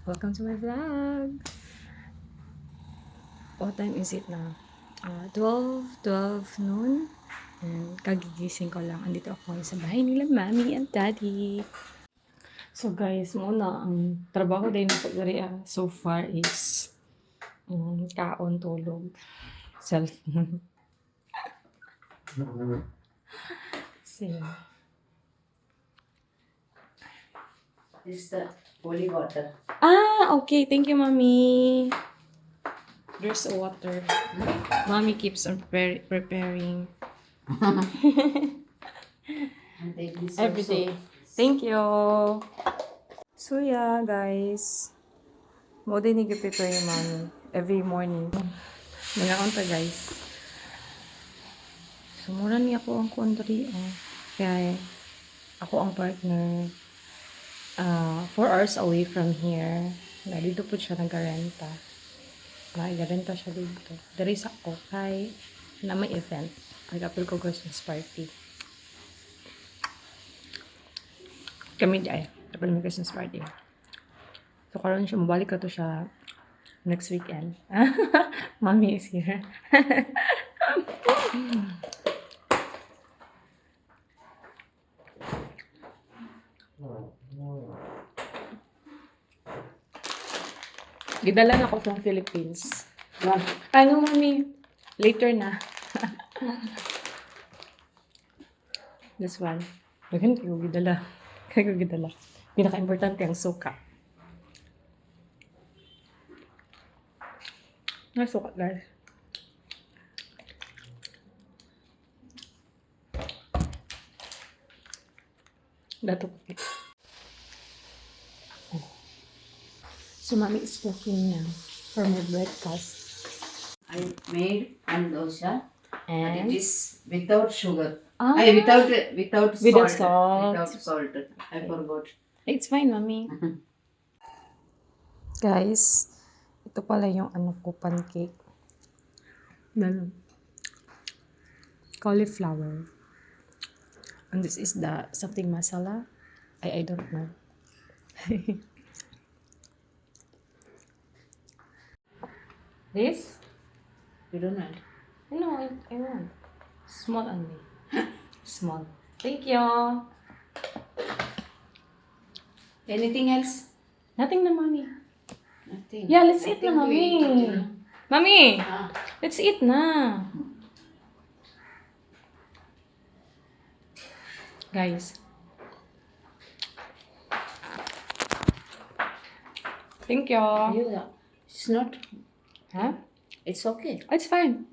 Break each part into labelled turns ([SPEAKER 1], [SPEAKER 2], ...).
[SPEAKER 1] welcome to my vlog. What time is it now? 12 noon. And kagigising ko lang. Andito ako sa bahay nila, mommy and daddy. So guys, muna ang trabaho din ko so far is kaon, tulog, cellphone. So,
[SPEAKER 2] This is the holy water.
[SPEAKER 1] okay. Thank you, mommy. There's water. Mommy keeps on preparing.
[SPEAKER 2] And take this
[SPEAKER 1] Every
[SPEAKER 2] also.
[SPEAKER 1] day. Thank you. So yeah, guys. Mo din prepare yung mommy every morning. Mga onta, guys. Sumura niya ako ang country. Kaya ako ang partner. 4 hours away from here. Dito po siya nag-renta. Nag-renta siya dito. Dari sa ako kay na may event. Nag-apil ko Christmas party. Kami ay tapos may Christmas party. So karon siya mabalik ka to siya next weekend. Mommy is here. Gidala na ako from Philippines.
[SPEAKER 2] Wow.
[SPEAKER 1] Ano, mommy? Later na. This one. Lagyan ko gidala. Kaya ko gidala. Pinaka-importante ang suka. Suka, guys. Dato ko. So, mommy is cooking now for my breakfast.
[SPEAKER 2] I made and dosha.
[SPEAKER 1] And
[SPEAKER 2] And it is without sugar.
[SPEAKER 1] Ah.
[SPEAKER 2] Without
[SPEAKER 1] Without
[SPEAKER 2] salt.
[SPEAKER 1] salt.
[SPEAKER 2] Without salt. I forgot.
[SPEAKER 1] It's fine, mommy. Guys, ito pala yung ko, pancake. Ganun. Cauliflower. And this is the something masala. I don't know. This?
[SPEAKER 2] You don't want?
[SPEAKER 1] No, I want. Small only. Small. Thank you.
[SPEAKER 2] Anything else?
[SPEAKER 1] Nothing na, mommy.
[SPEAKER 2] Nothing.
[SPEAKER 1] Yeah, let's eat na,
[SPEAKER 2] Nothing to
[SPEAKER 1] mommy.
[SPEAKER 2] eat, you know.
[SPEAKER 1] Mommy,
[SPEAKER 2] Ah.
[SPEAKER 1] let's eat na. Guys. Thank you.
[SPEAKER 2] It's not.
[SPEAKER 1] Huh?
[SPEAKER 2] It's okay.
[SPEAKER 1] It's fine.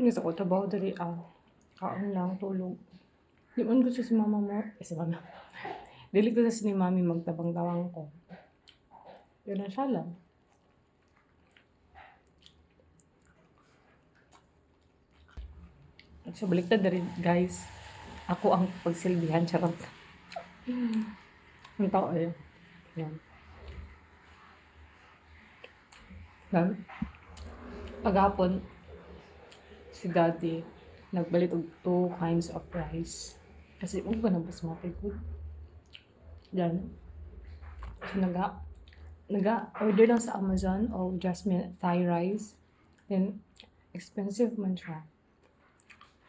[SPEAKER 1] Gusto ko trabaho dali kaon lang, tulog. Di man gusto si mama mo. Si mama. Dili ko sa ni mami magtabang-tawang ko. Yun na siya lang. So, baliktad na rin, guys. Ako ang pagsilbihan, charot. Ang tao ay. Yan. Paghapon, si daddy, nagbalit og 2 kinds of rice. Kasi huwag ba na basmati food? Yan. So, order lang sa Amazon o jasmine Thai rice. Then, expensive man siya.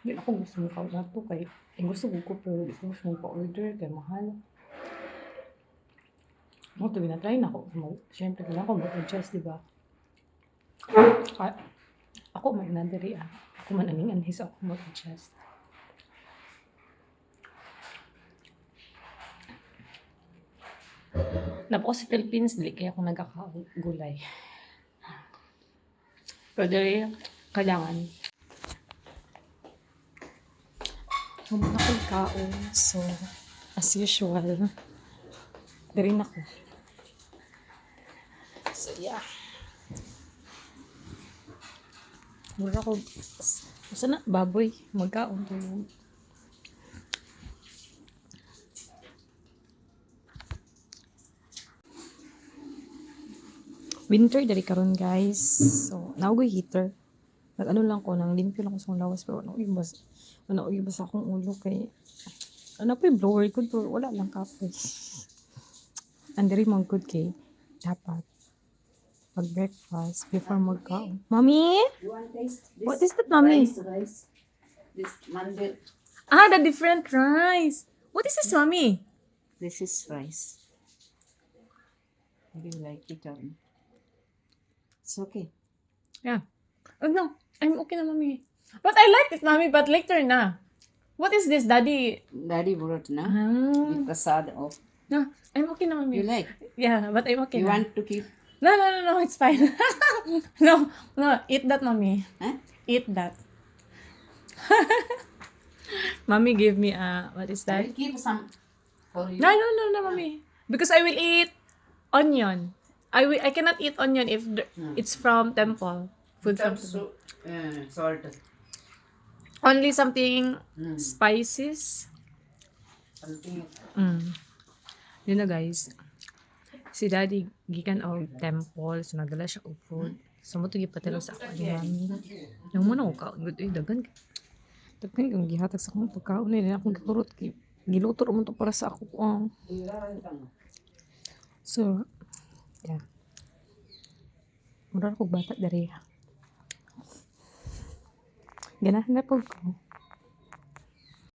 [SPEAKER 1] Hindi ako gusto mo na to kay gusto ko pero gusto mo pa-order kay mahal. Mo to binatry na ako. Siyempre kailangan ko mag-adjust, di ba? Ako man nadiri Ako man aning anhis ako mag-adjust. Napo sa Philippines, dili kaya ako nagkakagulay. Pero dili, kailangan. Humana ko kaon. So, as usual, diri na ko. So, yeah. Mura ko Asa na? Baboy. Magkaon to. Winter dari karon guys. So, naogoy heater. Nag ano lang ko, nang limpyo lang ko sa akong lawas pero ano ibas akong ulo kay ano pa yung blower ko pero wala lang kapoy. Andiri mong good kay dapat pag breakfast before magkaon. Mommy?
[SPEAKER 2] You want taste? This
[SPEAKER 1] What is that, mommy?
[SPEAKER 2] rice. This mandel.
[SPEAKER 1] Ah, the different rice. What is this, mommy?
[SPEAKER 2] This is rice. Maybe you like it or not. It's okay.
[SPEAKER 1] Yeah. Oh no, I'm okay na, mommy. But I like it, mommy, but later na. What is this, daddy?
[SPEAKER 2] Daddy brought na.
[SPEAKER 1] Ah.
[SPEAKER 2] With prasad of.
[SPEAKER 1] No, I'm okay na, mommy.
[SPEAKER 2] You like?
[SPEAKER 1] Yeah, but I'm okay
[SPEAKER 2] You
[SPEAKER 1] na.
[SPEAKER 2] want to keep?
[SPEAKER 1] No, it's fine. No, eat that, mommy.
[SPEAKER 2] Huh?
[SPEAKER 1] Eat that. Mommy gave me what is
[SPEAKER 2] I
[SPEAKER 1] that?
[SPEAKER 2] will keep some for you.
[SPEAKER 1] No, mommy. Because I will eat onion. I cannot eat onion if it's from temple. Food from temple.
[SPEAKER 2] Salt.
[SPEAKER 1] Only something
[SPEAKER 2] Mm.
[SPEAKER 1] spices.
[SPEAKER 2] Something.
[SPEAKER 1] Yun na guys. Si daddy gikan og temple so nagdala siya og food. So mo tugi patelo sa ako ni mami. Nang mo na ko kaon gud dagan. Dagan yung gihatag sa akong pagkaon ni akong gikurot kay giluto mo to para sa ako. So yeah. Mura ko bata dari. Ganahan na po ko.